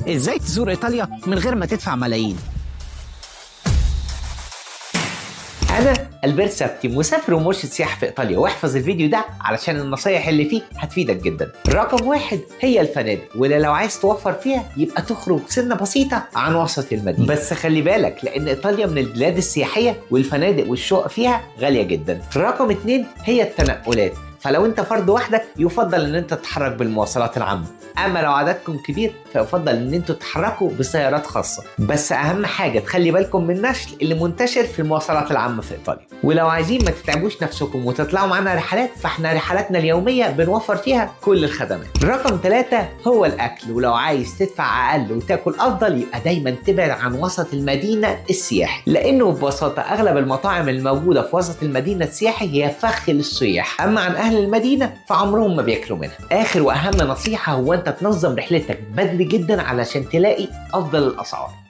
ازاي تزور ايطاليا من غير ما تدفع ملايين؟ أنا ألبير سبتي، مسافر ومرشد سياحة في إيطاليا، واحفظ الفيديو ده علشان النصايح اللي فيه هتفيدك جدا. رقم 1 هي الفنادق، وده لو عايز توفر فيها يبقى تخرج سنة بسيطة عن وسط المدينة، بس خلي بالك لأن إيطاليا من البلاد السياحية والفنادق والشقق فيها غالية جدا. رقم 2 هي التنقلات، فلو انت فرد وحدك يفضل ان انت تتحرك بالمواصلات العامة، اما لو عددكم كبير فيفضل ان انتوا تتحركوا بسيارات خاصة. بس اهم حاجة تخلي بالكم من النشل اللي منتشر في المواصلات العامة في ايطاليا. ولو عايزين ما تتعبوش نفسكم وتطلعوا معنا رحلات، فاحنا رحلاتنا اليومية بنوفر فيها كل الخدمات. رقم 3 هو الاكل، ولو عايز تدفع اقل وتاكل افضل يبقى دايما تبعد عن وسط المدينة السياحي، لانه ببساطة اغلب المطاعم الموجودة في وسط المدينة السياحي هي فخ للسياح، اما عن اهل المدينة فعمرهم ما بياكلوا منها. اخر واهم نصيحة هو انت تنظم رحلتك بدري جدا علشان تلاقي افضل الاسعار.